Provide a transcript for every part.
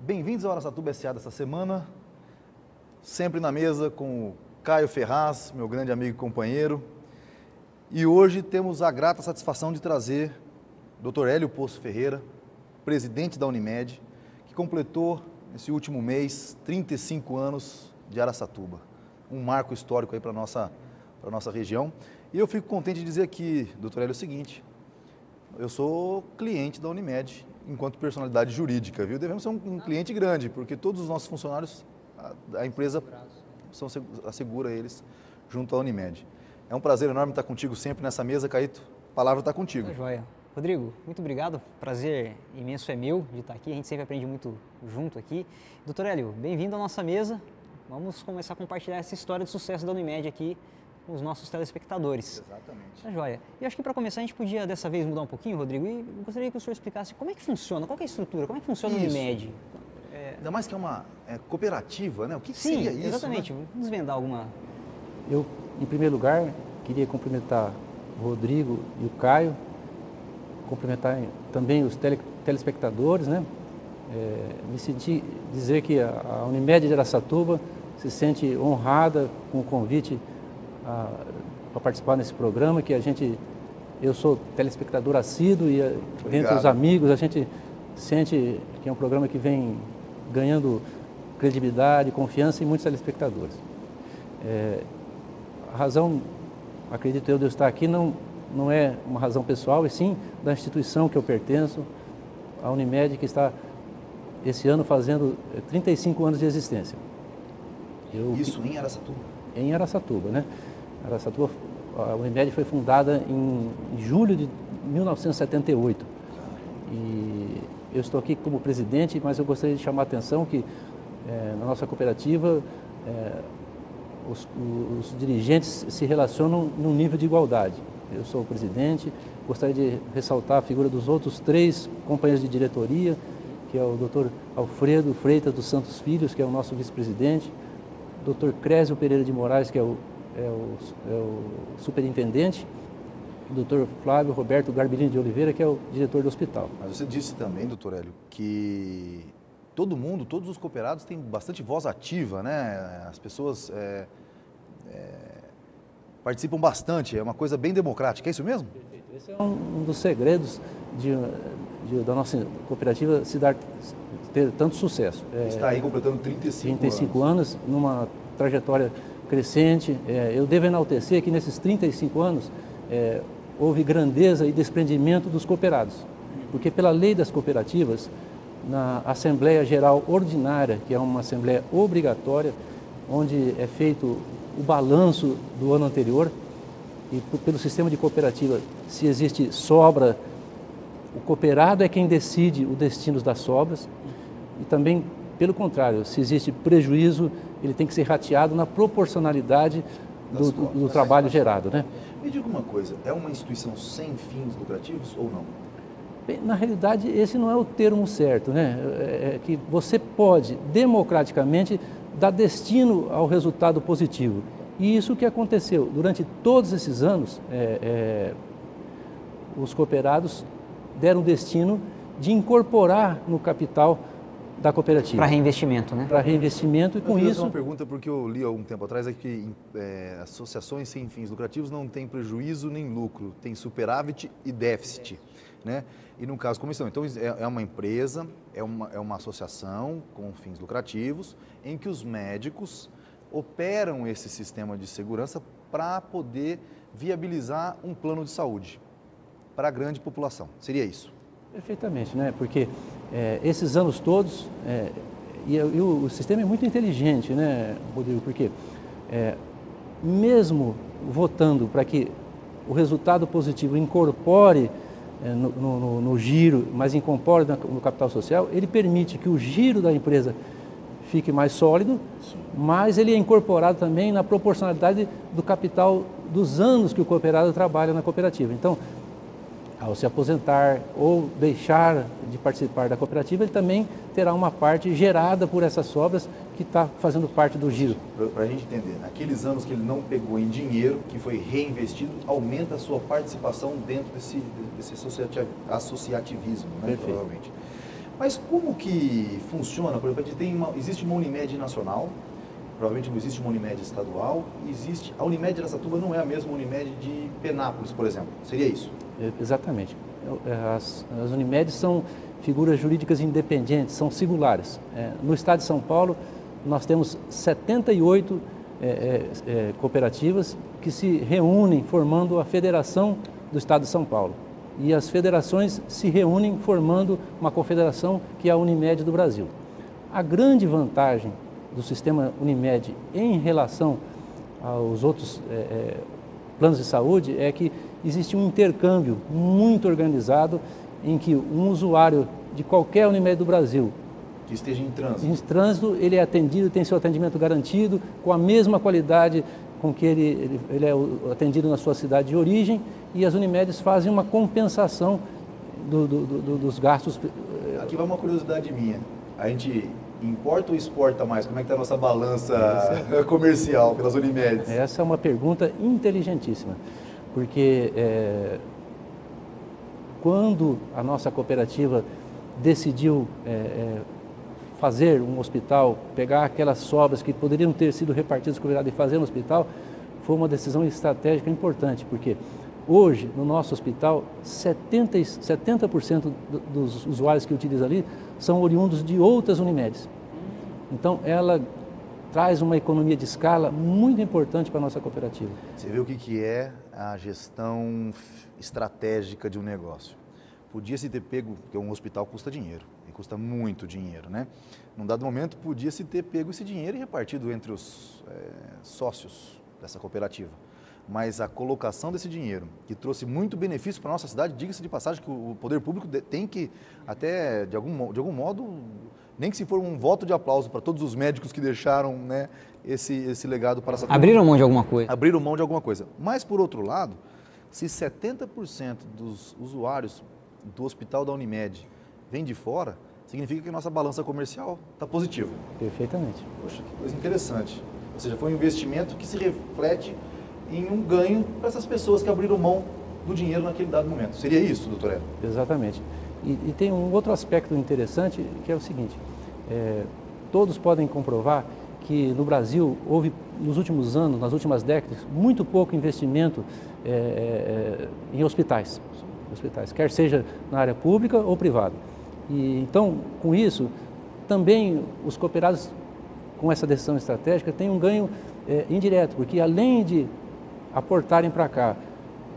Bem-vindos ao Araçatuba SA dessa semana, sempre na mesa com o Caio Ferraz, meu grande amigo e companheiro. E hoje temos a grata satisfação de trazer o Dr. Hélio Poço Ferreira, presidente da Unimed, que completou nesse último mês 35 anos de Araçatuba. Um marco histórico aí para a nossa região. E eu fico contente de dizer aqui, Dr. Hélio, o seguinte: eu sou cliente da Unimed enquanto personalidade jurídica, viu? Devemos ser um cliente grande, porque todos os nossos funcionários, a empresa assegura eles junto à Unimed. É um prazer enorme estar contigo sempre nessa mesa, Caíto. A palavra está contigo. Tá joia. Rodrigo, muito obrigado. Prazer imenso é meu de estar aqui. A gente sempre aprende muito junto aqui. Doutor Hélio, bem-vindo à nossa mesa. Vamos começar a compartilhar essa história de sucesso da Unimed aqui com os nossos telespectadores. Exatamente. Tá joia. E acho que para começar a gente podia dessa vez mudar um pouquinho, Rodrigo, e gostaria que o senhor explicasse como é que funciona, qual que é a estrutura, como é que funciona a Unimed. Ainda mais que é uma cooperativa, né? O que Sim, seria isso? Exatamente. Né? Vamos desvendar alguma... Eu, em primeiro lugar, queria cumprimentar o Rodrigo e o Caio, cumprimentar também os telespectadores, né? Me senti dizer que a Unimed de Araçatuba se sente honrada com o convite para participar nesse programa, que eu sou telespectador assíduo e dentre os amigos a gente sente que é um programa que vem ganhando credibilidade, confiança em muitos telespectadores. A razão, acredito eu, de eu estar aqui não é uma razão pessoal, e sim da instituição que eu pertenço, a Unimed, que está esse ano fazendo 35 anos de existência. Isso em Araçatuba? Em Araçatuba, né? Araçatuba, a Unimed foi fundada em julho de 1978. E eu estou aqui como presidente, mas eu gostaria de chamar a atenção que na nossa cooperativa os dirigentes se relacionam num nível de igualdade. Eu sou o presidente, gostaria de ressaltar a figura dos outros 3 companheiros de diretoria, que é o Dr. Alfredo Freitas dos Santos Filhos, que é o nosso vice-presidente, Dr. Crésio Pereira de Moraes, que é o superintendente, o Dr. Flávio Roberto Garbilini de Oliveira, que é o diretor do hospital. Mas você disse também, doutor Hélio, que todos os cooperados têm bastante voz ativa, né? As pessoas participam bastante, é uma coisa bem democrática, é isso mesmo? Esse é um dos segredos da nossa cooperativa ter tanto sucesso. Está aí completando 35 anos, numa trajetória crescente. Eu devo enaltecer que nesses 35 anos houve grandeza e desprendimento dos cooperados, porque pela lei das cooperativas, na Assembleia Geral Ordinária, que é uma assembleia obrigatória, onde é feito o balanço do ano anterior, e pelo sistema de cooperativa, se existe sobra, o cooperado é quem decide o destino das sobras, e também, pelo contrário, se existe prejuízo, ele tem que ser rateado na proporcionalidade do trabalho gerado, né? Me diga uma coisa, é uma instituição sem fins lucrativos ou não? Bem, na realidade, esse não é o termo certo, né? É que você pode, democraticamente, dar destino ao resultado positivo. E isso que aconteceu. Durante todos esses anos, os cooperados deram destino de incorporar no capital da cooperativa. Para reinvestimento, né? Para reinvestimento, e com isso... uma pergunta, porque eu li há algum tempo atrás, é que associações sem fins lucrativos não têm prejuízo nem lucro, tem superávit e déficit, né? E no caso como isso, então é uma empresa, é uma associação com fins lucrativos, em que os médicos operam esse sistema de segurança para poder viabilizar um plano de saúde para a grande população. Seria isso? Perfeitamente, né? Porque esses anos todos, o sistema é muito inteligente, né, Rodrigo? Porque mesmo votando para que o resultado positivo incorpore no giro, mas incorpore no capital social, ele permite que o giro da empresa fique mais sólido, mas ele é incorporado também na proporcionalidade do capital dos anos que o cooperado trabalha na cooperativa. Então, ao se aposentar ou deixar de participar da cooperativa, ele também terá uma parte gerada por essas sobras que está fazendo parte do giro. Para a gente entender, naqueles anos que ele não pegou em dinheiro, que foi reinvestido, aumenta a sua participação dentro desse associativismo, né, provavelmente. Mas como que funciona? Por exemplo, existe uma Unimed nacional, provavelmente não existe uma Unimed estadual, a Unimed de Araçatuba não é a mesma Unimed de Penápolis, por exemplo. Seria isso? Exatamente. As Unimedes são figuras jurídicas independentes, são singulares. No estado de São Paulo, nós temos 78 cooperativas que se reúnem formando a Federação do Estado de São Paulo. E as federações se reúnem formando uma confederação que é a Unimed do Brasil. A grande vantagem do sistema Unimed em relação aos outros planos de saúde é que existe um intercâmbio muito organizado em que um usuário de qualquer Unimed do Brasil que esteja em trânsito. Em trânsito, ele é atendido, tem seu atendimento garantido, com a mesma qualidade com que ele é atendido na sua cidade de origem, e as Unimedes fazem uma compensação dos gastos. Aqui vai uma curiosidade minha. A gente importa ou exporta mais? Como é que está a nossa balança comercial pelas Unimedes? Essa é uma pergunta inteligentíssima, porque quando a nossa cooperativa decidiu fazer um hospital, pegar aquelas sobras que poderiam ter sido repartidas com e fazer no hospital, foi uma decisão estratégica importante, porque hoje, no nosso hospital, 70% dos usuários que utilizam ali são oriundos de outras Unimedes. Então, ela traz uma economia de escala muito importante para a nossa cooperativa. Você vê o que é a gestão estratégica de um negócio. Podia-se ter pego, porque um hospital custa dinheiro, e custa muito dinheiro, né? Num dado momento, podia-se ter pego esse dinheiro e repartido entre os sócios dessa cooperativa. Mas a colocação desse dinheiro, que trouxe muito benefício para a nossa cidade, diga-se de passagem que o poder público tem que, até de algum modo, nem que se for um voto de aplauso para todos os médicos que deixaram, né, esse legado para essa... Abriram mão de alguma coisa. Abriram mão de alguma coisa. Mas, por outro lado, se 70% dos usuários do hospital da Unimed vem de fora, significa que a nossa balança comercial está positiva. Perfeitamente. Poxa, que coisa interessante. Ou seja, foi um investimento que se reflete em um ganho para essas pessoas que abriram mão do dinheiro naquele dado momento. Seria isso, doutor Hélio? Exatamente. E tem um outro aspecto interessante, que é o seguinte, todos podem comprovar que no Brasil houve, nos últimos anos, nas últimas décadas, muito pouco investimento em hospitais, quer seja na área pública ou privada. E, então, com isso, também os cooperados, com essa decisão estratégica, têm um ganho indireto, porque além de aportarem para cá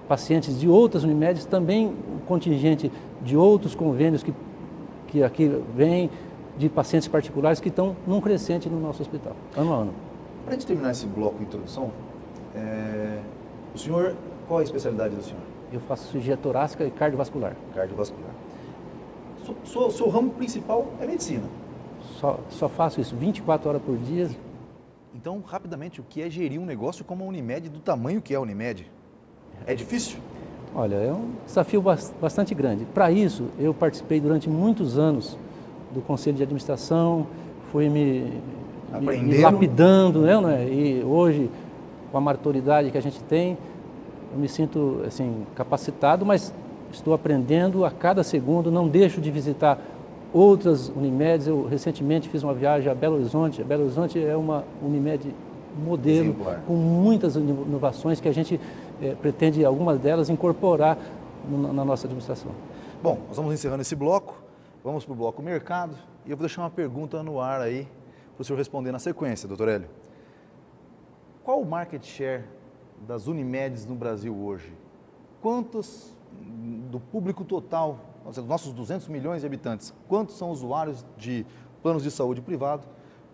pacientes de outras Unimedes, também o contingente de outros convênios que aqui vem, de pacientes particulares que estão num crescente no nosso hospital, ano a ano. Para a gente terminar esse bloco de introdução, o senhor, qual é a especialidade do senhor? Eu faço cirurgia torácica e cardiovascular. Cardiovascular. Seu ramo principal é medicina? Só faço isso 24 horas por dia. Então, rapidamente, o que é gerir um negócio como a Unimed, do tamanho que é a Unimed? É difícil? Olha, é um desafio bastante grande. Para isso, eu participei durante muitos anos do Conselho de Administração, fui me lapidando, né? E hoje, com a maturidade que a gente tem, eu me sinto assim, capacitado, mas estou aprendendo a cada segundo, não deixo de visitar outras Unimedes. Eu recentemente fiz uma viagem a Belo Horizonte. Belo Horizonte é uma Unimed modelo, exemplar, com muitas inovações que a gente pretende, algumas delas, incorporar na nossa administração. Bom, nós vamos encerrando esse bloco, vamos para o bloco mercado, e eu vou deixar uma pergunta no ar aí para o senhor responder na sequência, doutor Hélio. Qual o market share das Unimedes no Brasil hoje? Quantos do público total, dos nossos 200 milhões de habitantes, quantos são usuários de planos de saúde privado?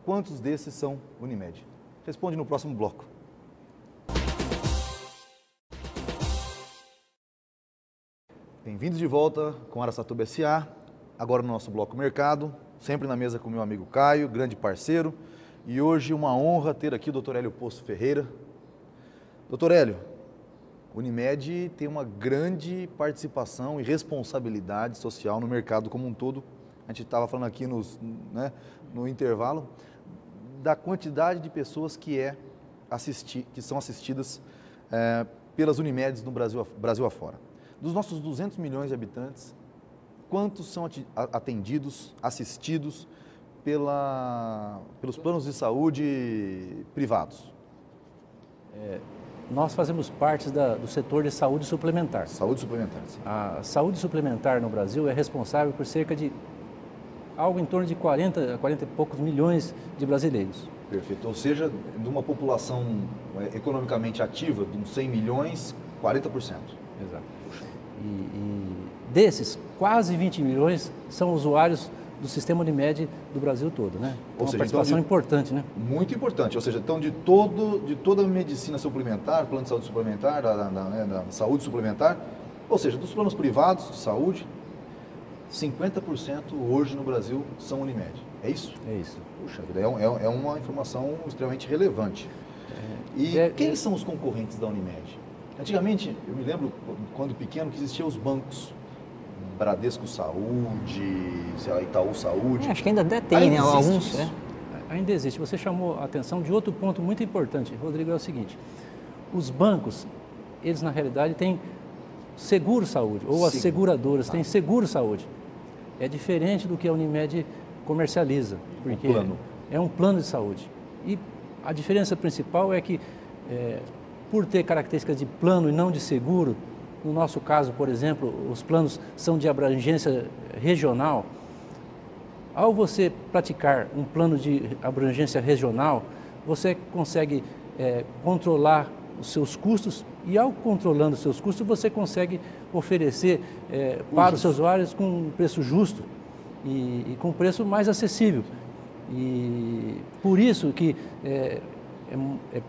Quantos desses são Unimed? Responde no próximo bloco. Bem-vindos de volta com Araçatuba S.A., agora no nosso bloco mercado, sempre na mesa com meu amigo Caio, grande parceiro, e hoje uma honra ter aqui o Dr. Hélio Poço Ferreira. Dr. Hélio, Unimed tem uma grande participação e responsabilidade social no mercado como um todo. A gente estava falando aqui no intervalo da quantidade de pessoas que são assistidas pelas Unimedes no Brasil afora. Dos nossos 200 milhões de habitantes, quantos são atendidos, assistidos pelos planos de saúde privados? Nós fazemos parte do setor de saúde suplementar. Saúde suplementar, sim. A saúde suplementar no Brasil é responsável por cerca de algo em torno de 40 e poucos milhões de brasileiros. Perfeito. Ou seja, de uma população economicamente ativa, de uns 100 milhões, 40%. Exato. E desses, quase 20 milhões são usuários do sistema Unimed do Brasil todo, né? Então, uma participação importante, né? Muito importante. Ou seja, então de toda a medicina suplementar, plano de saúde suplementar, da saúde suplementar, ou seja, dos planos privados de saúde, 50% hoje no Brasil são Unimed. É isso? É isso. Puxa vida, é uma informação extremamente relevante. Quem são os concorrentes da Unimed? Antigamente, eu me lembro, quando pequeno, que existiam os bancos. Bradesco Saúde, sei lá, Itaú Saúde. Acho que ainda tem, né? Alguns. Ainda existe. Você chamou a atenção de outro ponto muito importante, Rodrigo, é o seguinte. Os bancos, eles na realidade têm seguro-saúde, ou as seguradoras têm seguro-saúde. É diferente do que a Unimed comercializa, porque é um plano de saúde. E a diferença principal é que, por ter características de plano e não de seguro, no nosso caso, por exemplo, os planos são de abrangência regional. Ao você praticar um plano de abrangência regional, você consegue controlar os seus custos e, ao controlando os seus custos, você consegue oferecer para os seus usuários com um preço justo e com um preço mais acessível. E por isso que é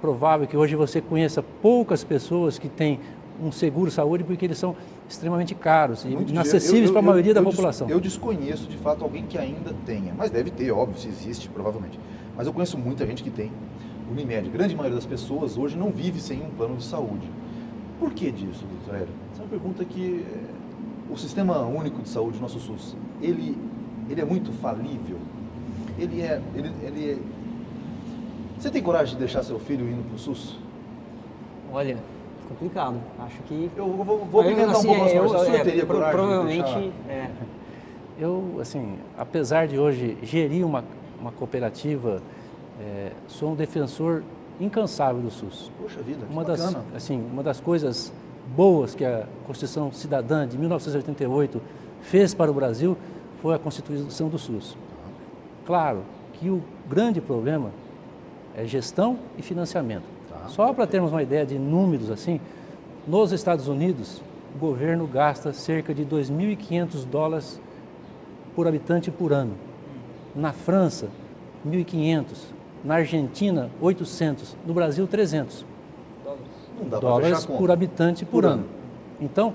provável que hoje você conheça poucas pessoas que têm um seguro-saúde, porque eles são extremamente caros e inacessíveis para a maioria da população. Eu desconheço, de fato, alguém que ainda tenha, mas deve ter, óbvio, se existe, provavelmente. Mas eu conheço muita gente que tem Unimed. A grande maioria das pessoas hoje não vive sem um plano de saúde. Por que disso, doutor Hélio? Essa é uma pergunta que o Sistema Único de Saúde, nosso SUS, ele é muito falível? Você tem coragem de deixar seu filho indo para o SUS? Olha, complicado. Acho que... Eu vou inventar um pouco mais forte. O senhor teria coragem provavelmente, de deixar? Eu, assim, apesar de hoje gerir uma cooperativa, sou um defensor incansável do SUS. Poxa vida, que bacana. Uma das coisas boas que a Constituição Cidadã de 1988 fez para o Brasil foi a constituição do SUS. Claro que o grande problema é gestão e financiamento. Só para termos uma ideia de números assim, nos Estados Unidos, o governo gasta cerca de $2.500 por habitante por ano. Na França, 1.500. Na Argentina, 800. No Brasil, 300 dólares por habitante por ano. Então,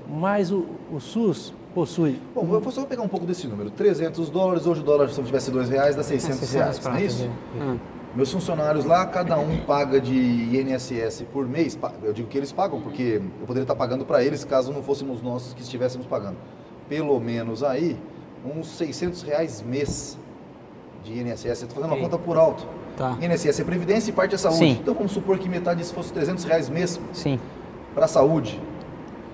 mas o SUS possui... Bom, eu vou só pegar um pouco desse número. $300, hoje o dólar, se tivesse R$2, dá R$600, não é isso? Meus funcionários lá, cada um paga de INSS por mês. Eu digo que eles pagam, porque eu poderia estar pagando para eles, caso não fôssemos nós que estivéssemos pagando. Pelo menos aí, uns R$600 mês de INSS. Estou fazendo uma conta por alto. Tá. INSS é Previdência e parte é saúde. Sim. Então vamos supor que metade disso fosse R$300 mês para a saúde.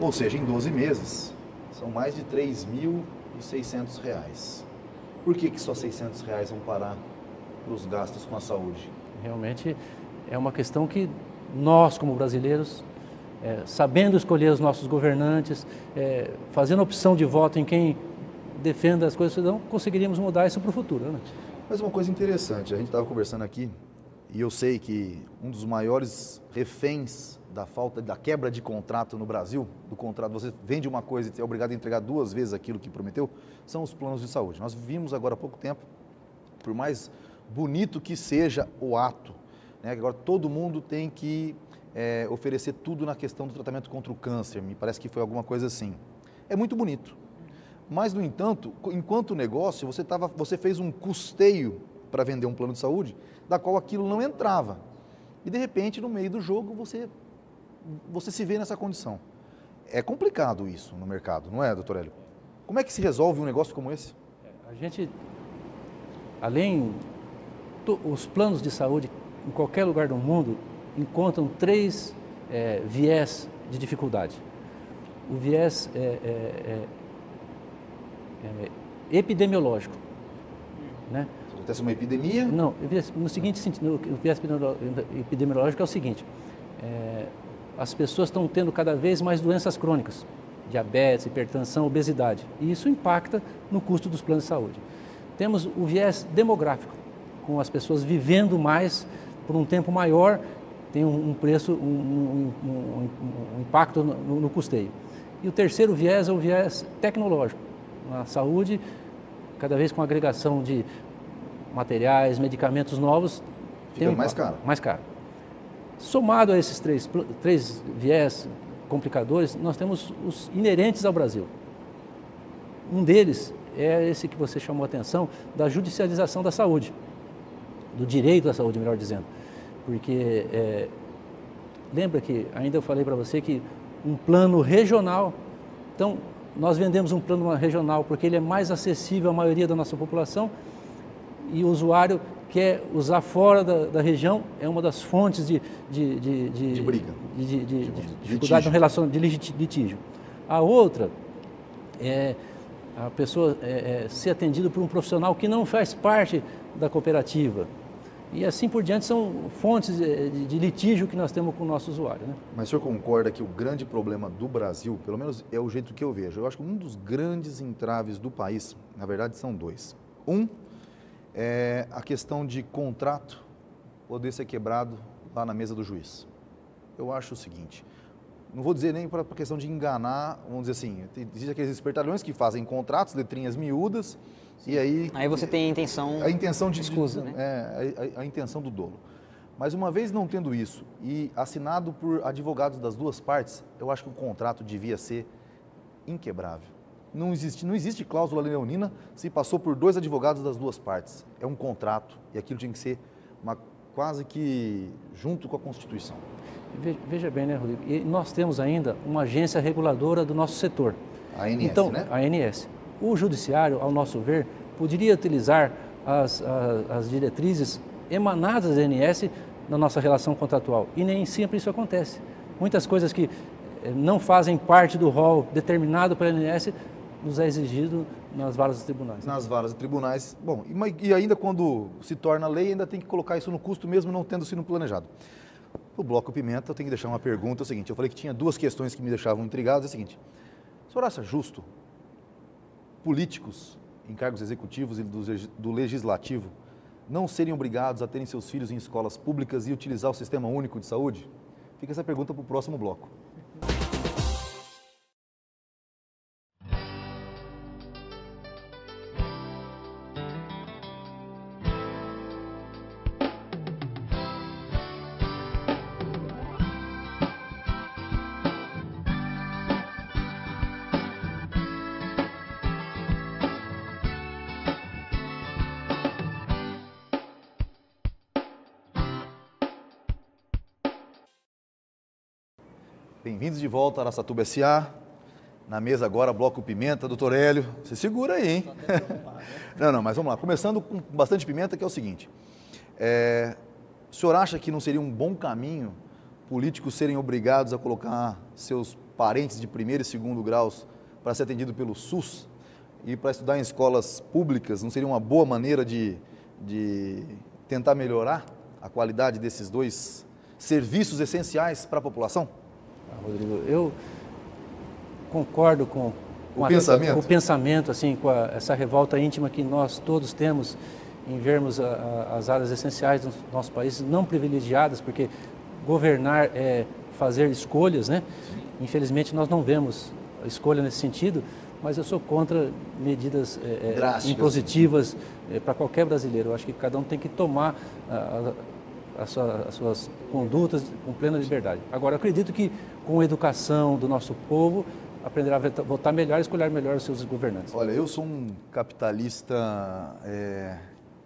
Ou seja, em 12 meses, são mais de R$3.600. Por que só R$600 vão parar para os gastos com a saúde? Realmente é uma questão que nós, como brasileiros, sabendo escolher os nossos governantes, fazendo opção de voto em quem defenda as coisas, não conseguiríamos mudar isso para o futuro, né? Mas uma coisa interessante, a gente estava conversando aqui e eu sei que um dos maiores reféns da quebra de contrato no Brasil, do contrato, você vende uma coisa e é obrigado a entregar 2 vezes aquilo que prometeu, são os planos de saúde. Nós vimos agora há pouco tempo, por mais bonito que seja o ato, né, que agora todo mundo tem que oferecer tudo na questão do tratamento contra o câncer, me parece que foi alguma coisa assim. É muito bonito, mas, no entanto, enquanto negócio, você fez um custeio para vender um plano de saúde, da qual aquilo não entrava. E, de repente, no meio do jogo, você se vê nessa condição. É complicado isso no mercado, não é, doutor Hélio? Como é que se resolve um negócio como esse? A gente, os planos de saúde, em qualquer lugar do mundo, encontram 3 viés de dificuldade. O viés epidemiológico. Né? Se acontece uma epidemia? Não, no seguinte sentido, o viés epidemiológico é o seguinte, as pessoas estão tendo cada vez mais doenças crônicas, diabetes, hipertensão, obesidade, e isso impacta no custo dos planos de saúde. Temos o viés demográfico, com as pessoas vivendo mais por um tempo maior, tem um preço, um impacto no custeio. E o terceiro viés é o viés tecnológico. Na saúde, cada vez com a agregação de materiais, medicamentos novos, fica mais caro. Mais caro. Somado a esses três viés complicadores, nós temos os inerentes ao Brasil. Um deles é esse que você chamou a atenção, da judicialização da saúde, do direito à saúde, melhor dizendo. Porque lembra que ainda eu falei para você que um plano regional, então nós vendemos um plano regional porque ele é mais acessível à maioria da nossa população e o usuário quer usar fora da região, é uma das fontes de briga, de dificuldade no relação de litígio. A outra é a pessoa ser atendida por um profissional que não faz parte da cooperativa. E assim por diante são fontes de litígio que nós temos com o nosso usuário. Né? Mas o senhor concorda que o grande problema do Brasil, pelo menos é o jeito que eu vejo, eu acho que um dos grandes entraves do país, na verdade são dois. Um é a questão de contrato poder ser quebrado lá na mesa do juiz. Eu acho o seguinte, não vou dizer nem para a questão de enganar, vamos dizer assim, existem aqueles espertalhões que fazem contratos, letrinhas miúdas, e aí você tem a intenção de escusa, né? A intenção do dolo. Mas uma vez não tendo isso e assinado por advogados das duas partes, eu acho que o contrato devia ser inquebrável. Não existe cláusula leonina se passou por dois advogados das duas partes. É um contrato e aquilo tinha que ser quase que junto com a Constituição. Veja bem, né, Rodrigo? E nós temos ainda uma agência reguladora do nosso setor. A ANS, então, né? A ANS. O judiciário, ao nosso ver, poderia utilizar as diretrizes emanadas da ANS na nossa relação contratual. E nem sempre isso acontece. Muitas coisas que não fazem parte do rol determinado pela ANS nos é exigido nas varas dos tribunais. Nas varas dos tribunais. Bom, e ainda quando se torna lei, ainda tem que colocar isso no custo mesmo não tendo sido planejado. O Bloco Pimenta, eu tenho que deixar uma pergunta, é o seguinte, eu falei que tinha duas questões que me deixavam intrigado, é o seguinte, o senhor acha justo políticos em cargos executivos e do legislativo não serem obrigados a terem seus filhos em escolas públicas e utilizar o Sistema Único de Saúde? Fica essa pergunta para o próximo bloco. Bem-vindos de volta a Araçatuba S.A. Na mesa agora, Bloco Pimenta, doutor Hélio. Você segura aí, hein? Não, mas vamos lá. Começando com bastante pimenta, que é o seguinte. O senhor acha que não seria um bom caminho políticos serem obrigados a colocar seus parentes de primeiro e segundo graus para ser atendido pelo SUS e para estudar em escolas públicas? Não seria uma boa maneira de tentar melhorar a qualidade desses dois serviços essenciais para a população? Rodrigo, eu concordo com o pensamento? O pensamento, assim, com essa revolta íntima que nós todos temos em vermos as áreas essenciais do nosso país não privilegiadas, porque governar é fazer escolhas, né? Infelizmente nós não vemos escolha nesse sentido, mas eu sou contra medidas impositivas para qualquer brasileiro. Eu acho que cada um tem que tomar as suas condutas com plena liberdade. Agora, eu acredito que com a educação do nosso povo, aprenderá a votar melhor e escolher melhor os seus governantes. Olha, eu sou um capitalista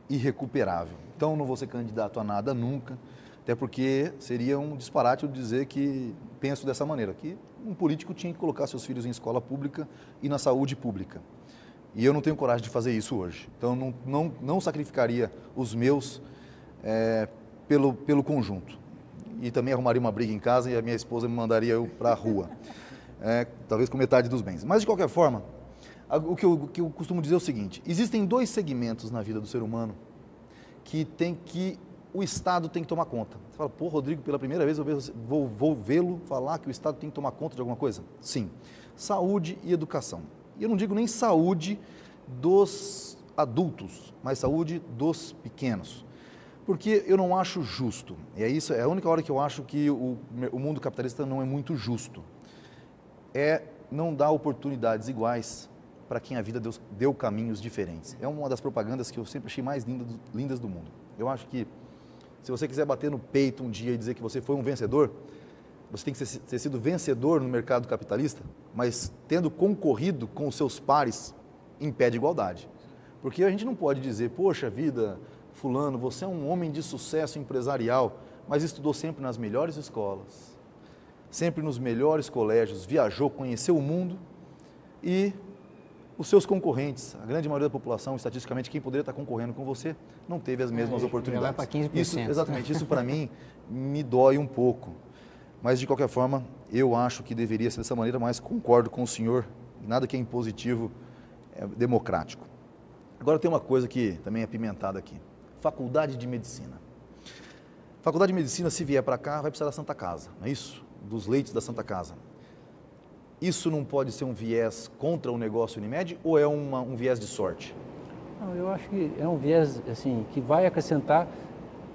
irrecuperável, então não vou ser candidato a nada nunca, até porque seria um disparate eu dizer que penso dessa maneira, que um político tinha que colocar seus filhos em escola pública e na saúde pública. E eu não tenho coragem de fazer isso hoje. Então, não sacrificaria os meus pelo conjunto. E também arrumaria uma briga em casa e a minha esposa me mandaria eu para a rua. Talvez com metade dos bens. Mas, de qualquer forma, O que eu costumo dizer é o seguinte: existem dois segmentos na vida do ser humano que o Estado tem que tomar conta. Você fala, pô, Rodrigo, pela primeira vez eu vou vê-lo falar que o Estado tem que tomar conta de alguma coisa? Sim. Saúde e educação. E eu não digo nem saúde dos adultos, mas saúde dos pequenos. Porque eu não acho justo. E é a única hora que eu acho que o mundo capitalista não é muito justo. É não dar oportunidades iguais para quem a vida deu caminhos diferentes. É uma das propagandas que eu sempre achei mais lindas do mundo. Eu acho que se você quiser bater no peito um dia e dizer que você foi um vencedor, você tem que ter sido vencedor no mercado capitalista, mas tendo concorrido com os seus pares em pé de igualdade. Porque a gente não pode dizer, poxa vida, fulano, você é um homem de sucesso empresarial, mas estudou sempre nas melhores escolas, sempre nos melhores colégios, viajou, conheceu o mundo e os seus concorrentes, a grande maioria da população, estatisticamente, quem poderia estar concorrendo com você, não teve as mesmas oportunidades. Vai para 15%. Exatamente, isso para mim me dói um pouco. Mas, de qualquer forma, eu acho que deveria ser dessa maneira, mas concordo com o senhor, nada que é impositivo é democrático. Agora tem uma coisa que também é apimentada aqui, Faculdade de Medicina. Faculdade de Medicina, se vier para cá, vai precisar da Santa Casa, não é isso? Dos leitos da Santa Casa. Isso não pode ser um viés contra o negócio Unimed ou é um viés de sorte? Não, eu acho que é um viés assim, que vai acrescentar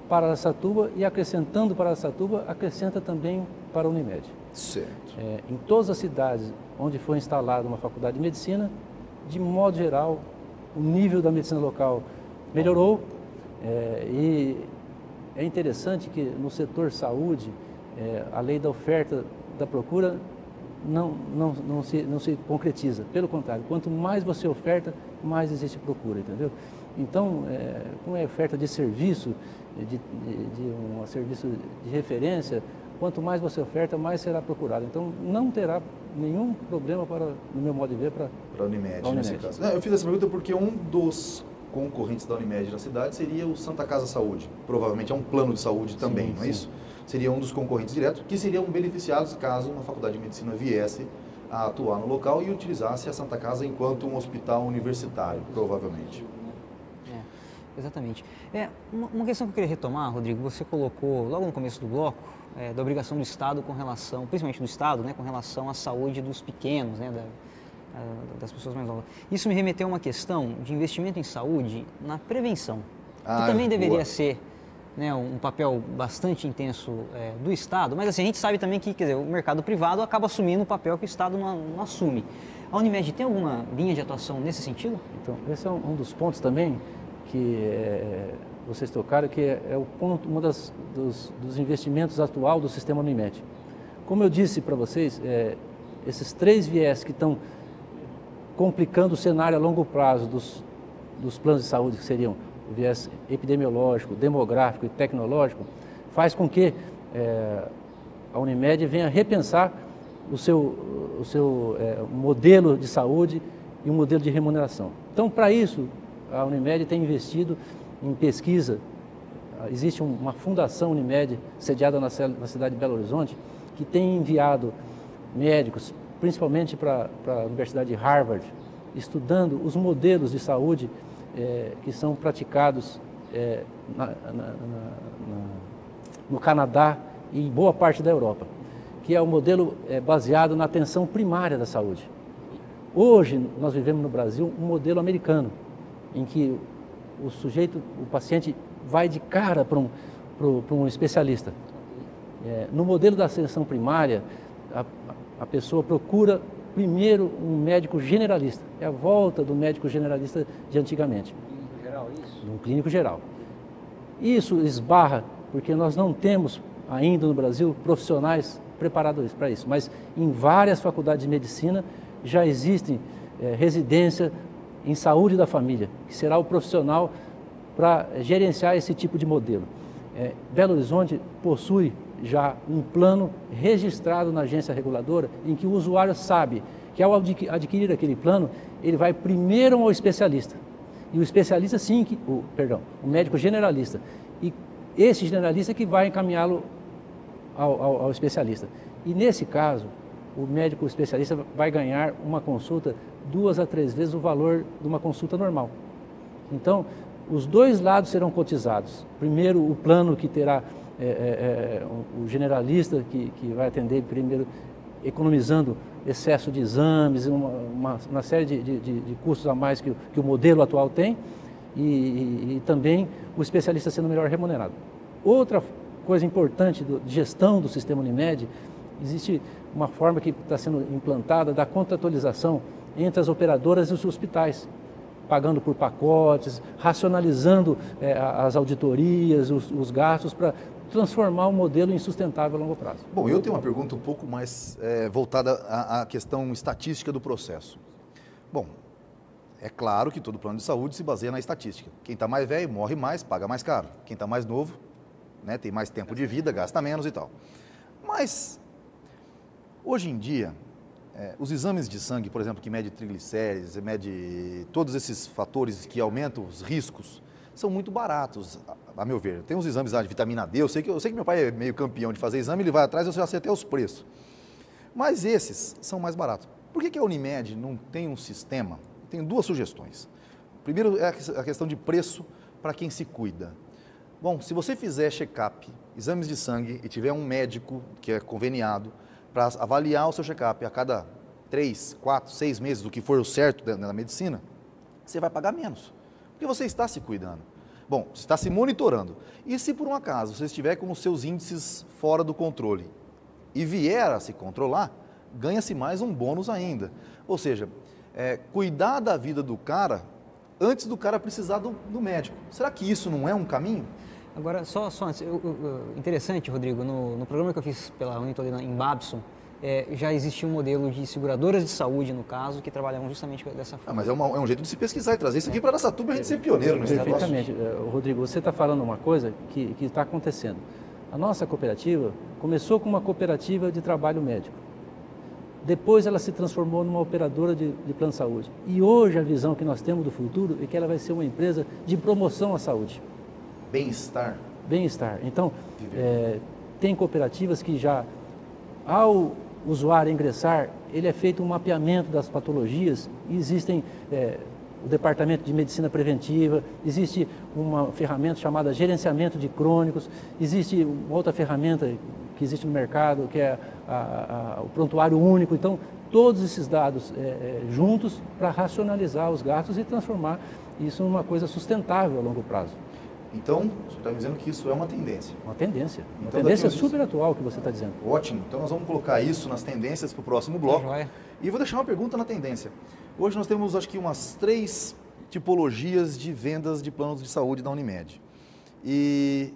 para Araçatuba e acrescentando para Araçatuba, acrescenta também para a Unimed. Certo. Em todas as cidades onde foi instalada uma faculdade de medicina, de modo geral, o nível da medicina local melhorou e é interessante que no setor saúde, a lei da oferta da procura não se concretiza. Pelo contrário, quanto mais você oferta, mais existe procura, entendeu? Então, com a oferta de serviço, de um serviço de referência, quanto mais você oferta, mais será procurado. Então, não terá nenhum problema, no meu modo de ver, para a Unimed, nesse caso. Eu fiz essa pergunta porque um dos concorrentes da Unimed na cidade seria o Santa Casa Saúde. Provavelmente é um plano de saúde também, sim, não é isso? Seria um dos concorrentes diretos, que seriam beneficiados caso uma faculdade de medicina viesse a atuar no local e utilizasse a Santa Casa enquanto um hospital universitário, provavelmente. Exatamente. Uma questão que eu queria retomar, Rodrigo, você colocou logo no começo do bloco, da obrigação do Estado com relação, principalmente do Estado, né, com relação à saúde dos pequenos, né, das pessoas mais novas. Isso me remeteu a uma questão de investimento em saúde na prevenção, que também deveria ser, né, um papel bastante intenso do Estado, mas assim, a gente sabe também que, quer dizer, o mercado privado acaba assumindo o papel que o Estado não assume. A Unimed tem alguma linha de atuação nesse sentido? Então, esse é um dos pontos também que vocês tocaram, que é o ponto, dos investimentos atual do sistema Unimed. Como eu disse para vocês, esses três viés que estão complicando o cenário a longo prazo dos planos de saúde, que seriam o viés epidemiológico, demográfico e tecnológico, faz com que a Unimed venha repensar o seu modelo de saúde e o modelo de remuneração. Então, para isso, a Unimed tem investido em pesquisa. Existe uma fundação Unimed sediada na cidade de Belo Horizonte, que tem enviado médicos, principalmente para a Universidade de Harvard, estudando os modelos de saúde que são praticados no Canadá e em boa parte da Europa, que é o modelo baseado na atenção primária da saúde. Hoje, nós vivemos no Brasil um modelo americano, em que o paciente vai de cara para um especialista. No modelo da atenção primária, a pessoa procura primeiro um médico generalista. É a volta do médico generalista de antigamente. Clínico geral, isso? Um clínico geral. Isso esbarra porque nós não temos ainda no Brasil profissionais preparados para isso, mas em várias faculdades de medicina já existe residência em saúde da família, que será o profissional para gerenciar esse tipo de modelo. Belo Horizonte possui já um plano registrado na agência reguladora, em que o usuário sabe que ao adquirir aquele plano, ele vai primeiro ao especialista. E o especialista, sim, o médico generalista. E esse generalista que vai encaminhá-lo ao especialista. E nesse caso, o médico especialista vai ganhar uma consulta 2 a 3 vezes o valor de uma consulta normal. Então, os dois lados serão cotizados. Primeiro, o plano que terá o generalista, que vai atender primeiro, economizando excesso de exames, uma série de custos a mais que o modelo atual tem, e também o especialista sendo melhor remunerado. Outra coisa importante de gestão do sistema Unimed, existe uma forma que está sendo implantada da contratualização entre as operadoras e os hospitais, pagando por pacotes, racionalizando as auditorias, os gastos, para transformar o modelo em sustentável a longo prazo. Bom, eu tenho uma pergunta um pouco mais voltada à questão estatística do processo. Bom, é claro que todo plano de saúde se baseia na estatística. Quem está mais velho morre mais, paga mais caro. Quem está mais novo, né, tem mais tempo de vida, gasta menos e tal. Mas, hoje em dia, os exames de sangue, por exemplo, que mede triglicérides, mede todos esses fatores que aumentam os riscos, são muito baratos, a meu ver. Tem uns exames de vitamina D, eu sei que meu pai é meio campeão de fazer exame, ele vai atrás, eu já sei até os preços. Mas esses são mais baratos. Por que a Unimed não tem um sistema? Tenho duas sugestões. Primeiro é a questão de preço para quem se cuida. Bom, se você fizer check-up, exames de sangue e tiver um médico que é conveniado para avaliar o seu check-up a cada 3, 4, 6 meses, do que for o certo na medicina, você vai pagar menos, porque você está se cuidando. Bom, você está se monitorando. E se por um acaso você estiver com os seus índices fora do controle e vier a se controlar, ganha-se mais um bônus ainda. Ou seja, cuidar da vida do cara antes do cara precisar do médico. Será que isso não é um caminho? Agora, só antes, interessante, Rodrigo, no programa que eu fiz pela Unito ali em Babson, já existia um modelo de seguradoras de saúde, no caso, que trabalhavam justamente dessa forma. Mas é um jeito de se pesquisar e trazer isso aqui para Araçatuba e a gente ser pioneiro nesse negócio. Perfeitamente. Rodrigo, você está falando uma coisa que está acontecendo. A nossa cooperativa começou com uma cooperativa de trabalho médico. Depois ela se transformou numa operadora de plano de saúde. E hoje a visão que nós temos do futuro é que ela vai ser uma empresa de promoção à saúde. Bem-estar. Bem-estar. Então, tem cooperativas que já, ao usuário ingressar, ele é feito um mapeamento das patologias, e existem o departamento de medicina preventiva, existe uma ferramenta chamada gerenciamento de crônicos, existe uma outra ferramenta que existe no mercado, que é o prontuário único. Então, todos esses dados juntos para racionalizar os gastos e transformar isso numa coisa sustentável a longo prazo. Então, você está me dizendo que isso é uma tendência. Uma tendência. Uma Então, tendência super atual que você está dizendo. Ótimo. Então, nós vamos colocar isso nas tendências para o próximo bloco. E vou deixar uma pergunta na tendência. Hoje nós temos, acho que, umas 3 tipologias de vendas de planos de saúde da Unimed. E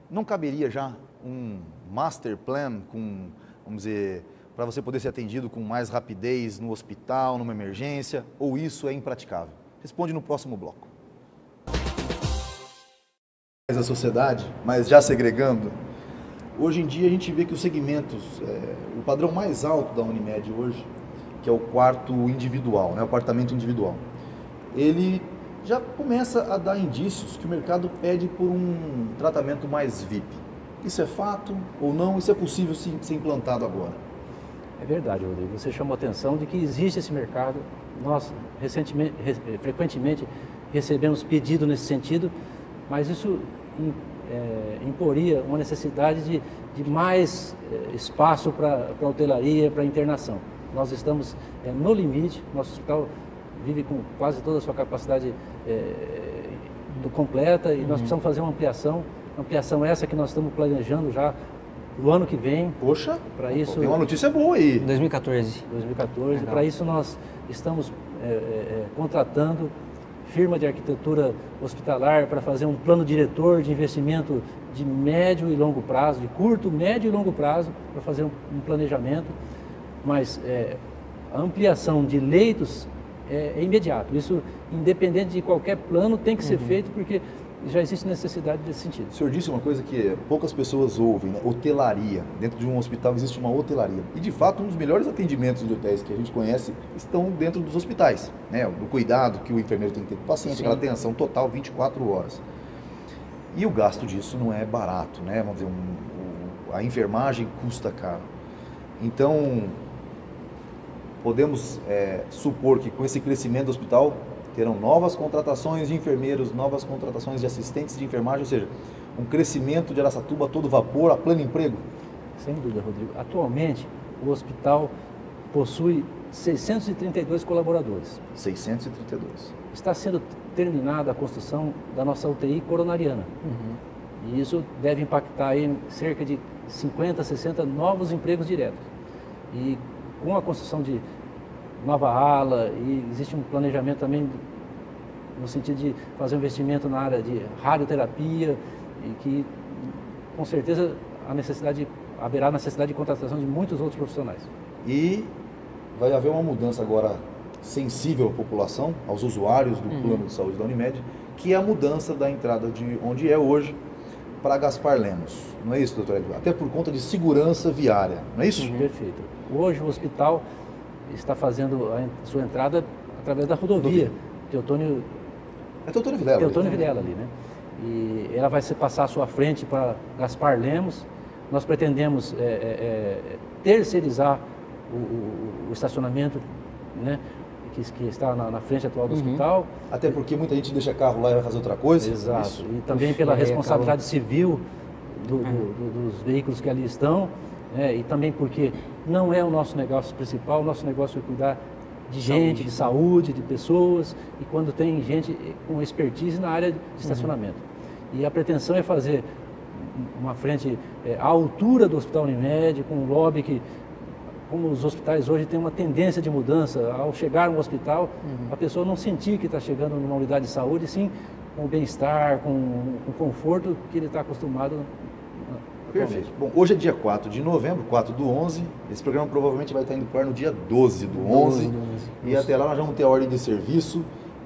não caberia já um master plan com, vamos dizer, para você poder ser atendido com mais rapidez no hospital, numa emergência, ou isso é impraticável? Responde no próximo bloco. A sociedade, mas já segregando, hoje em dia a gente vê que os segmentos, o padrão mais alto da Unimed hoje, que é o quarto individual, né, o apartamento individual, ele já começa a dar indícios que o mercado pede por um tratamento mais VIP. Isso é fato ou não? Isso é possível ser implantado agora? É verdade, Rodrigo. Você chamou a atenção de que existe esse mercado. Nós, frequentemente, recebemos pedido nesse sentido, mas isso imporia uma necessidade de mais espaço para hotelaria, para internação. Nós estamos no limite, nosso hospital vive com quase toda a sua capacidade completa e nós precisamos fazer uma ampliação essa que nós estamos planejando já o ano que vem. Poxa, para isso, tem uma notícia boa aí. 2014. Para isso nós estamos contratando firma de arquitetura hospitalar para fazer um plano diretor de investimento de médio e longo prazo, de curto, médio e longo prazo, para fazer um planejamento, mas a ampliação de leitos é imediato. Isso, independente de qualquer plano, tem que ser feito, porque já existe necessidade desse sentido. O senhor disse uma coisa que poucas pessoas ouvem, né? Hotelaria. Dentro de um hospital existe uma hotelaria. E, de fato, um dos melhores atendimentos de hotéis que a gente conhece estão dentro dos hospitais, né? O cuidado que o enfermeiro tem que ter com o paciente, aquela atenção total 24 horas. E o gasto disso não é barato, né? Vamos dizer, a enfermagem custa caro. Então, podemos supor que com esse crescimento do hospital terão novas contratações de enfermeiros, novas contratações de assistentes de enfermagem, ou seja, um crescimento de Araçatuba a todo vapor, a pleno emprego? Sem dúvida, Rodrigo. Atualmente, o hospital possui 632 colaboradores. 632. Está sendo terminada a construção da nossa UTI coronariana. E isso deve impactar aí em cerca de 50, 60 novos empregos diretos. E com a construção de nova ala, e existe um planejamento também no sentido de fazer um investimento na área de radioterapia, e que com certeza haverá necessidade de contratação de muitos outros profissionais. E vai haver uma mudança agora sensível à população, aos usuários do plano de saúde da Unimed, que é a mudança da entrada de onde é hoje para Gaspar Lemos. Não é isso, doutor Edgar? Até por conta de segurança viária, não é isso? Perfeito. Hoje o hospital está fazendo a sua entrada através da rodovia Teotônio Vilela. Teotônio Vilela ali, né? E ela vai se passar à sua frente para Gaspar Lemos. Nós pretendemos terceirizar o estacionamento, né, que está na frente atual do hospital. Até porque muita gente deixa carro lá e vai fazer outra coisa. Exato. Isso. E também pela responsabilidade civil dos veículos que ali estão, né, e também porque não é o nosso negócio principal, o nosso negócio é cuidar de gente, de saúde, de pessoas, e quando tem gente com expertise na área de estacionamento. E a pretensão é fazer uma frente à altura do Hospital Unimed, com um lobby que, como os hospitais hoje têm uma tendência de mudança, ao chegar no hospital, a pessoa não sentir que está chegando numa unidade de saúde, sim com o bem-estar, com o conforto que ele está acostumado. Perfeito. Bom, hoje é dia 4 de novembro, 4/11. Esse programa provavelmente vai estar indo para o ar no dia 12/11. E até lá nós vamos ter a ordem de serviço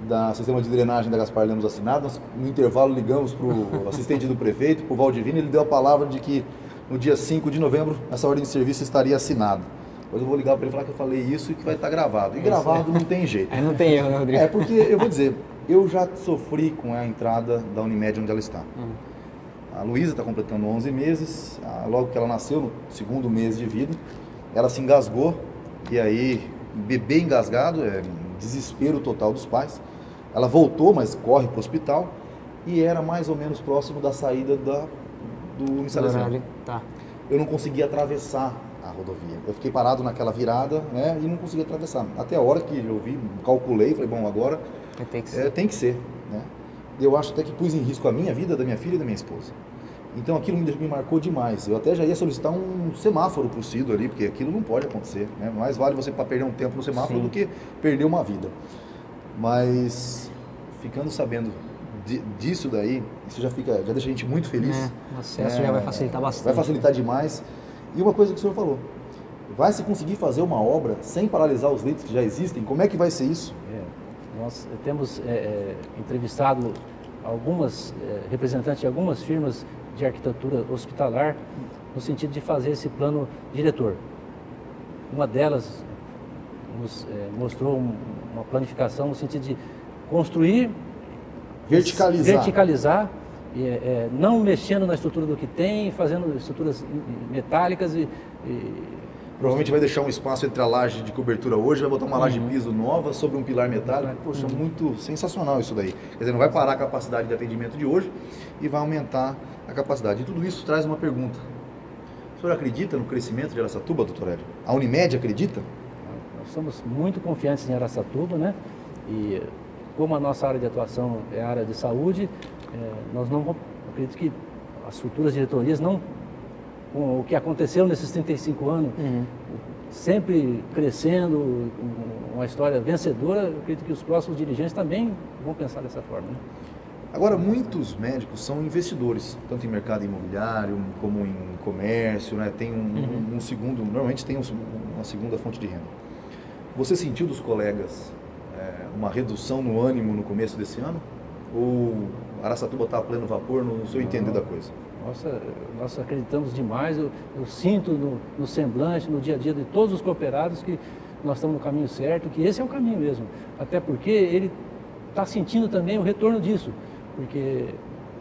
da sistema de drenagem da Gaspar Lemos assinado. Nós, no intervalo, ligamos para o assistente do prefeito, para o Valdivino, ele deu a palavra de que no dia 5 de novembro essa ordem de serviço estaria assinada. Depois eu vou ligar para ele e falar que eu falei isso e que vai estar gravado. E gravado não tem jeito. Aí não tem erro, né, Rodrigo? Porque eu vou dizer, eu já sofri com a entrada da Unimed onde ela está. A Luísa está completando 11 meses, logo que ela nasceu, no segundo mês de vida, ela se engasgou, e aí, bebê engasgado, desespero total dos pais. Ela voltou, mas corre para o hospital, e era mais ou menos próximo da saída do Unicalesiano. Tá. Eu não conseguia atravessar a rodovia. Eu fiquei parado naquela virada, né, e não conseguia atravessar. Até a hora que eu vi, calculei, falei, bom, agora tem que ser. Né? Eu acho até que pus em risco a minha vida, da minha filha e da minha esposa. Então aquilo me marcou demais. Eu até já ia solicitar um semáforo para o Cido ali, porque aquilo não pode acontecer. Né? Mais vale você perder um tempo no semáforo do que perder uma vida. Mas ficando sabendo disso daí, isso já deixa a gente muito feliz. O acesso já vai facilitar bastante. Vai facilitar demais. E uma coisa que o senhor falou, vai se conseguir fazer uma obra sem paralisar os leitos que já existem? Como é que vai ser isso? Nós temos entrevistado algumas representantes de algumas firmas de arquitetura hospitalar no sentido de fazer esse plano diretor. Uma delas nos mostrou uma planificação no sentido de construir, verticalizar não mexendo na estrutura do que tem, fazendo estruturas metálicas e provavelmente vai deixar um espaço entre a laje de cobertura hoje, vai botar uma laje de piso nova sobre um pilar metálico. Poxa, muito sensacional isso daí. Quer dizer, não vai parar a capacidade de atendimento de hoje e vai aumentar a capacidade. E tudo isso traz uma pergunta. O senhor acredita no crescimento de Araçatuba, doutor Hélio? A Unimed acredita? Nós somos muito confiantes em Araçatuba, né? E como a nossa área de atuação é a área de saúde, nós não acredito que as futuras diretorias não, com o que aconteceu nesses 35 anos, sempre crescendo, uma história vencedora, eu acredito que os próximos dirigentes também vão pensar dessa forma. Né? Agora, muitos médicos são investidores, tanto em mercado imobiliário como em comércio, né? Tem um segundo, normalmente tem uma segunda fonte de renda. Você sentiu dos colegas uma redução no ânimo no começo desse ano? Ou Araçatuba está a pleno vapor no seu entender da coisa? Nós acreditamos demais, eu sinto no semblante, no dia a dia de todos os cooperados que nós estamos no caminho certo, que esse é o caminho mesmo. Até porque ele está sentindo também o retorno disso. Porque,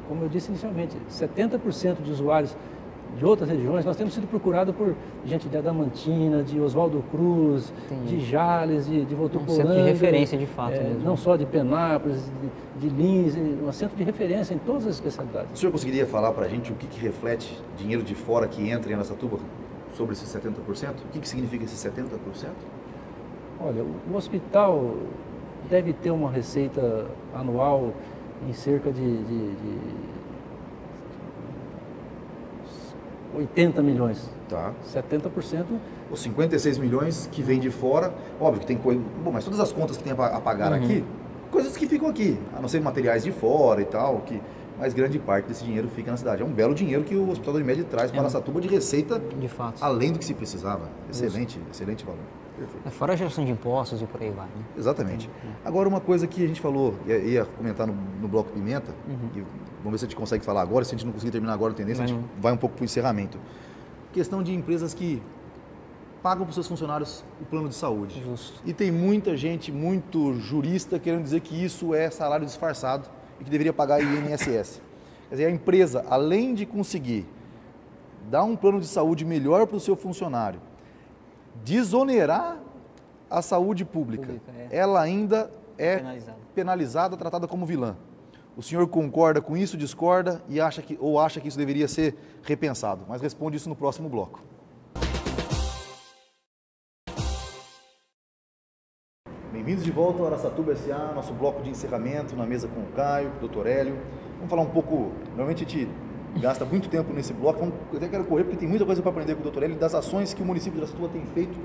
como eu disse inicialmente, 70% de usuários de outras regiões, nós temos sido procurados por gente de Adamantina, de Oswaldo Cruz, de Jales, de Votuporanga. Um centro de referência, de fato. Mesmo. Não só de Penápolis, de Lins, um centro de referência em todas as especialidades. O senhor conseguiria falar para a gente o que reflete dinheiro de fora que entra em Araçatuba sobre esses 70%? O que significa esses 70%? Olha, o hospital deve ter uma receita anual em cerca de 80 milhões. Tá. 70%. Os 56 milhões que vem de fora, óbvio que tem coisa... Bom, mas todas as contas que tem a pagar aqui, coisas que ficam aqui, a não ser materiais de fora e tal, mas grande parte desse dinheiro fica na cidade. É um belo dinheiro que o Hospital da Unimed traz para Araçatuba de receita, de fato, além do que se precisava. Excelente, excelente valor. Perfeito. Fora a geração de impostos e por aí vai. Né? Exatamente. Agora, uma coisa que a gente falou, ia comentar no Bloco Pimenta, e vamos ver se a gente consegue falar agora, se a gente não conseguir terminar agora a tendência, a gente vai um pouco para o encerramento. Questão de empresas que pagam para os seus funcionários o plano de saúde. Justo. E tem muita gente, muito jurista, querendo dizer que isso é salário disfarçado e que deveria pagar INSS. Quer dizer, a empresa, além de conseguir dar um plano de saúde melhor para o seu funcionário, desonerar a saúde pública, ela ainda é penalizada, tratada como vilã. O senhor concorda com isso, discorda e acha que isso deveria ser repensado? Mas responde isso no próximo bloco. Bem-vindos de volta ao Araçatuba S.A., nosso bloco de encerramento, na mesa com o Caio, com o Dr. Hélio. Vamos falar um pouco, normalmente a gente gasta muito tempo nesse bloco, eu até quero correr porque tem muita coisa para aprender com o Dr. Hélio, das ações que o município de Araçatuba tem feito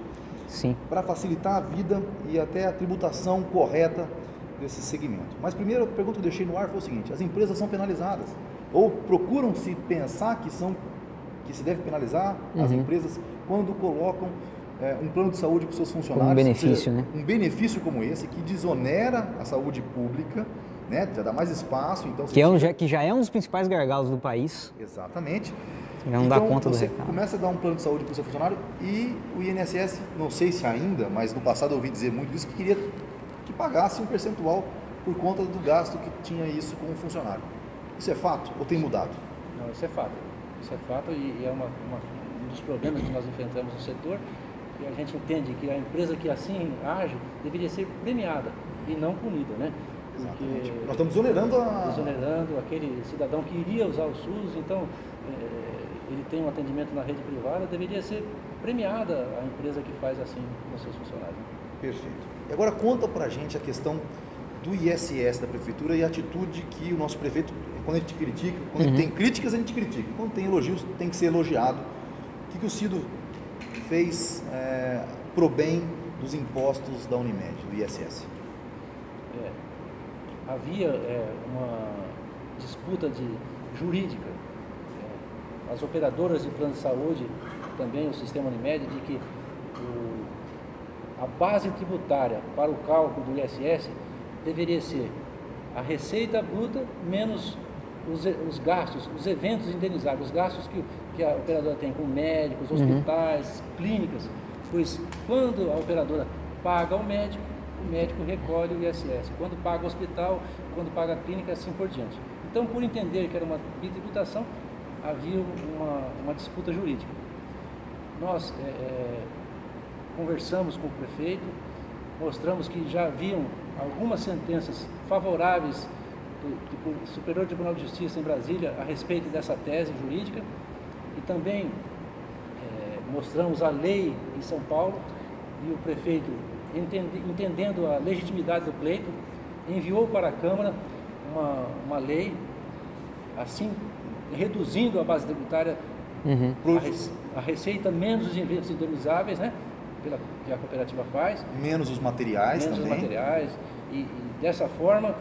para facilitar a vida e até a tributação correta desse segmento. Mas primeiro, a pergunta que eu deixei no ar foi o seguinte: as empresas são penalizadas ou procuram se pensar que se deve penalizar as empresas quando colocam um plano de saúde para os seus funcionários? Como um benefício, seja, né? Um benefício como esse que desonera a saúde pública, né? Já dá mais espaço. Então que já é um dos principais gargalos do país. Exatamente. Já não dá conta do você recado. Começa a dar um plano de saúde para o seu funcionário e o INSS, não sei se ainda, mas no passado eu ouvi dizer muito isso, que queria que pagasse um percentual por conta do gasto que tinha isso com o funcionário. Isso é fato ou tem mudado? Não, isso é fato. Isso é fato e é um dos problemas que nós enfrentamos no setor, e a gente entende que a empresa que assim age deveria ser premiada e não punida, né? Porque nós estamos exonerando aquele cidadão que iria usar o SUS, então ele tem um atendimento na rede privada, deveria ser premiada a empresa que faz assim com seus funcionários. Perfeito. E agora conta pra gente a questão do ISS da prefeitura e a atitude que o nosso prefeito, quando a gente critica, quando ele tem críticas a gente critica, quando tem elogios tem que ser elogiado. O que o Cido fez pro bem dos impostos da Unimed, do ISS? Havia uma disputa jurídica. As operadoras de plano de saúde, também o sistema Unimed, de que a base tributária para o cálculo do ISS deveria ser a receita bruta menos os gastos, os eventos indenizáveis, os gastos que a operadora tem com médicos, hospitais, clínicas, pois quando a operadora paga o médico recolhe o ISS. Quando paga o hospital, quando paga a clínica, assim por diante. Então, por entender que era uma bitributação, havia uma disputa jurídica. Nós conversamos com o prefeito, mostramos que já haviam algumas sentenças favoráveis do Superior Tribunal de Justiça em Brasília a respeito dessa tese jurídica, e também mostramos a lei em São Paulo, e o prefeito, entendendo a legitimidade do pleito, enviou para a Câmara uma lei, assim, reduzindo a base tributária, a receita menos os eventos indenizáveis, né, que a cooperativa faz. Menos os materiais menos também. Menos os materiais, e dessa forma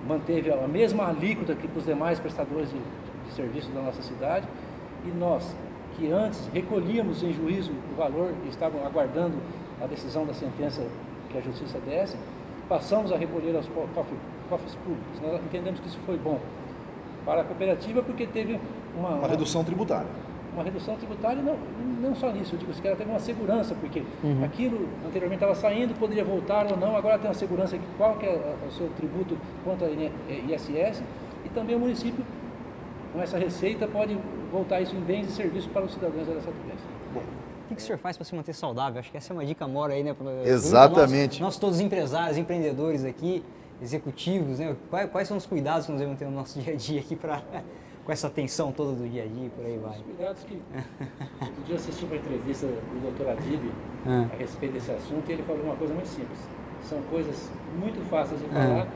manteve a mesma alíquota que para os demais prestadores de serviço da nossa cidade, e nós, que antes recolhíamos em juízo o valor e estavam aguardando a decisão da sentença que a Justiça desse, passamos a recolher aos cofres públicos. Nós entendemos que isso foi bom para a cooperativa, porque teve uma redução tributária. Uma redução tributária, não só nisso, eu digo que ela teve uma segurança, porque aquilo anteriormente estava saindo, poderia voltar ou não, agora tem uma segurança de qual que é o seu tributo quanto a ISS, e também o município Então essa receita pode voltar isso em bens e serviços para os cidadãos da Araçatubense. O que o senhor faz para se manter saudável? Acho que essa é uma dica mora aí, né? Exatamente. Nós todos empresários, empreendedores aqui, executivos, né? Quais são os cuidados que nós devemos ter no nosso dia a dia aqui com essa tensão toda do dia a dia e por aí vai? Os cuidados que... Outro dia eu assisti uma entrevista do Dr. Adib a respeito desse assunto e ele falou uma coisa muito simples. São coisas muito fáceis de falar,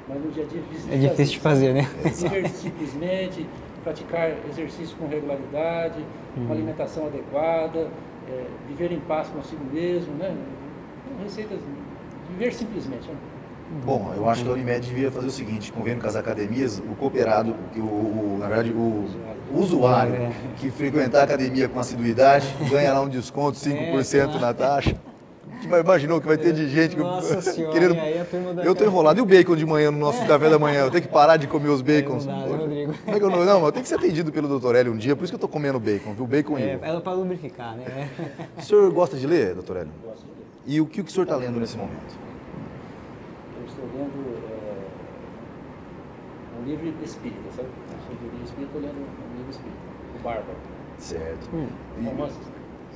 mas no dia a dia é difícil de fazer, né? Viver simplesmente, praticar exercício com regularidade, uma alimentação adequada, viver em paz consigo mesmo, né? Receitas, viver simplesmente. Né? Bom, eu acho que a Unimed devia fazer o seguinte, convênio com as academias, o cooperado, na verdade o usuário que frequentar a academia com assiduidade ganha lá um desconto, 5% na taxa. Imaginou que vai ter de gente Nossa senhora, querendo... aí a turma da... Eu tô enrolado. E o bacon de manhã no nosso café da manhã? Eu tenho que parar de comer os bacons. Não dá, Rodrigo. Como é que eu não... Não, eu tenho que ser atendido pelo Dr. Hélio um dia, por isso que eu tô comendo bacon, viu? Bacon e É para lubrificar, né? O senhor gosta de ler, Dr. Hélio? Gosto de ler. E o que o senhor está lendo nesse momento? Eu estou lendo um livro espírita, sabe? Eu sou de livro espírita, estou lendo um livro espírita, o Bárbaro. Certo. Romances.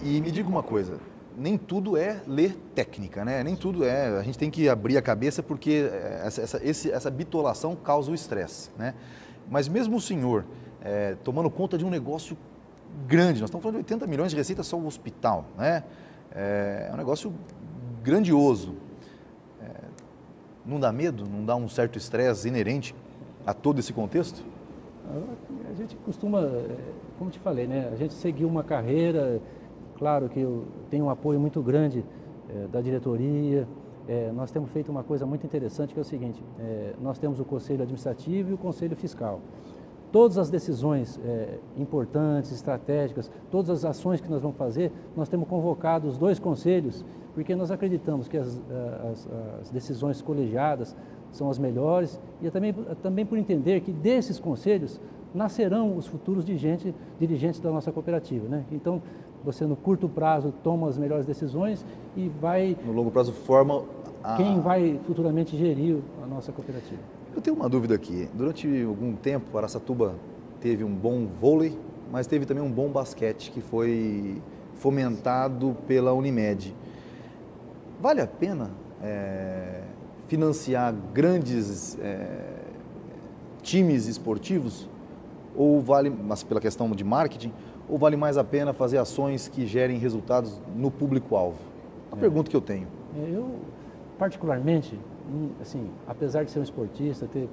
E me diga uma coisa, nem tudo é ler técnica, né? Nem tudo é, a gente tem que abrir a cabeça porque essa bitolação causa o estresse, né? Mas mesmo o senhor tomando conta de um negócio grande, nós estamos falando de 80 milhões de receitas só o hospital, né? É um negócio grandioso. Não dá medo? Não dá um certo estresse inerente a todo esse contexto? A gente costuma, como te falei, né? A gente seguiu uma carreira, claro que eu tenho um apoio muito grande da diretoria. Nós temos feito uma coisa muito interessante que é o seguinte, nós temos o Conselho Administrativo e o Conselho Fiscal. Todas as decisões importantes, estratégicas, todas as ações que nós vamos fazer, nós temos convocado os dois conselhos, porque nós acreditamos que as decisões colegiadas são as melhores e também por entender que desses conselhos nascerão os futuros dirigentes da nossa cooperativa, né? Então, você no curto prazo toma as melhores decisões e vai... No longo prazo forma quem vai futuramente gerir a nossa cooperativa. Eu tenho uma dúvida aqui. Durante algum tempo, Araçatuba teve um bom vôlei, mas teve também um bom basquete que foi fomentado pela Unimed. Vale a pena financiar grandes times esportivos? Ou vale, mas pela questão de marketing, ou vale mais a pena fazer ações que gerem resultados no público-alvo? É uma pergunta que eu tenho. Eu, particularmente, assim, apesar de ser um esportista, ter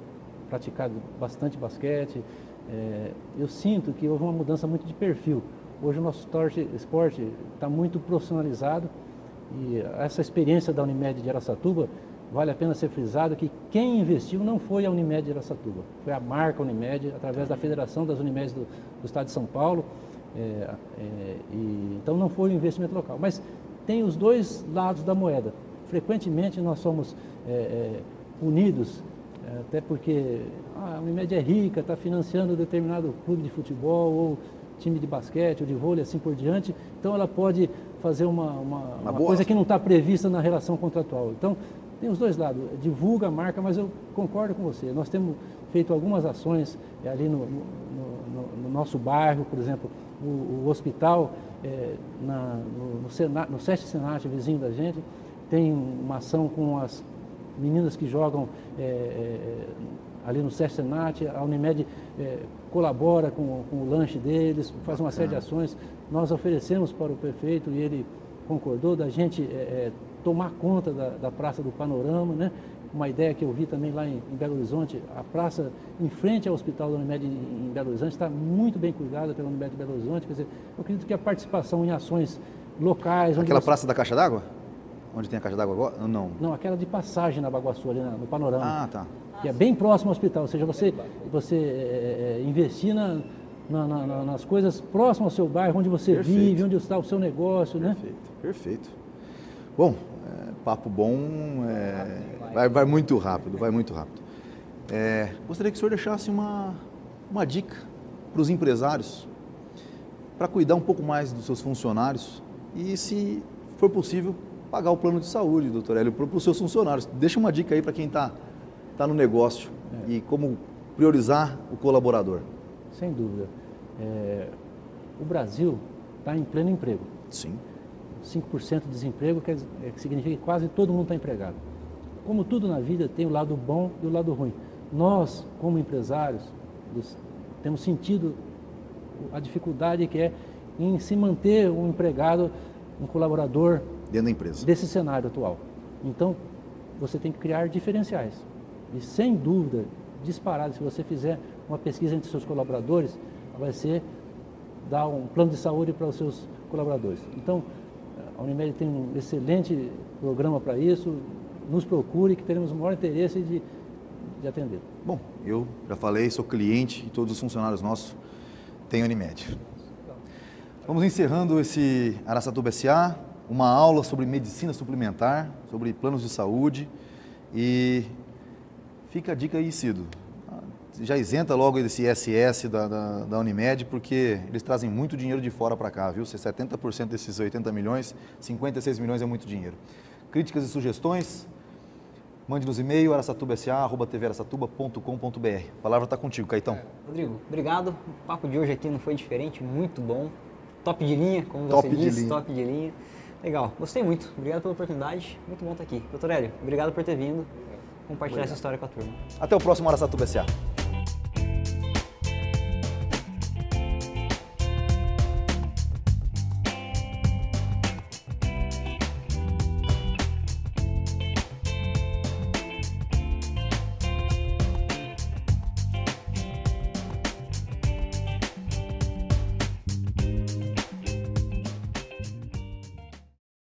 praticado bastante basquete, eu sinto que houve uma mudança muito de perfil. Hoje o nosso esporte está muito profissionalizado e essa experiência da Unimed de Araçatuba, vale a pena ser frisado que quem investiu não foi a Unimed de Araçatuba, foi a marca Unimed, através da Federação das Unimedes do Estado de São Paulo, então não foi um investimento local. Mas tem os dois lados da moeda. Frequentemente nós somos punidos, até porque a Unimed é rica, está financiando determinado clube de futebol ou time de basquete ou de vôlei, assim por diante, então ela pode fazer uma coisa que não está prevista na relação contratual. Então, tem os dois lados, divulga a marca, mas eu concordo com você. Nós temos feito algumas ações ali no nosso bairro, por exemplo, o hospital, no SESC Senat, vizinho da gente, tem uma ação com as meninas que jogam ali no SESC Senat, a Unimed colabora com o lanche deles, faz uma série de ações. Nós oferecemos para o prefeito e ele concordou da gente tomar conta da Praça do Panorama, né? Uma ideia que eu vi também lá em Belo Horizonte, a praça em frente ao Hospital da Unimed em Belo Horizonte está muito bem cuidada pela Unimed de Belo Horizonte, quer dizer, eu acredito que a participação em ações locais... Aquela praça da Caixa d'Água? Onde tem a Caixa d'Água agora? Não. Não, aquela de passagem na Baguaçu, ali no Panorama. Ah, tá. Que é bem próximo ao hospital, ou seja, você investir nas coisas próximas ao seu bairro, onde você vive, onde está o seu negócio, né? Perfeito. Bom, papo bom, vai muito rápido, vai muito rápido. Gostaria que o senhor deixasse uma dica para os empresários, para cuidar um pouco mais dos seus funcionários e, se for possível, pagar o plano de saúde, doutor Hélio, para os seus funcionários. Deixa uma dica aí para quem está no negócio e como priorizar o colaborador. sem dúvida. O Brasil está em pleno emprego. Sim. 5% de desemprego que significa que quase todo mundo está empregado. Como tudo na vida, tem o lado bom e o lado ruim. Nós, como empresários, temos sentido a dificuldade que é em se manter um empregado, um colaborador dentro da empresa, desse cenário atual. Então, você tem que criar diferenciais. E sem dúvida, disparado, se você fizer uma pesquisa entre seus colaboradores, vai ser dar um plano de saúde para os seus colaboradores. Então, a Unimed tem um excelente programa para isso. Nos procure, que teremos o maior interesse de atender. Bom, eu já falei, sou cliente e todos os funcionários nossos têm Unimed. Vamos encerrando esse Araçatuba SA, uma aula sobre medicina suplementar, sobre planos de saúde, e fica a dica aí, Cido. Já isenta logo esse ISS da Unimed, porque eles trazem muito dinheiro de fora para cá, viu? 70% desses 80 milhões, 56 milhões é muito dinheiro. Críticas e sugestões, mande nos e-mail araçatubasa@tvaraçatuba.com.br. A palavra está contigo, Caetão. Rodrigo, obrigado. O papo de hoje aqui não foi diferente, muito bom. Top de linha, como você disse, top de linha. Legal, gostei muito. Obrigado pela oportunidade, muito bom estar aqui. Doutor Hélio, obrigado por ter vindo compartilhar essa história com a turma. Até o próximo Araçatuba SA.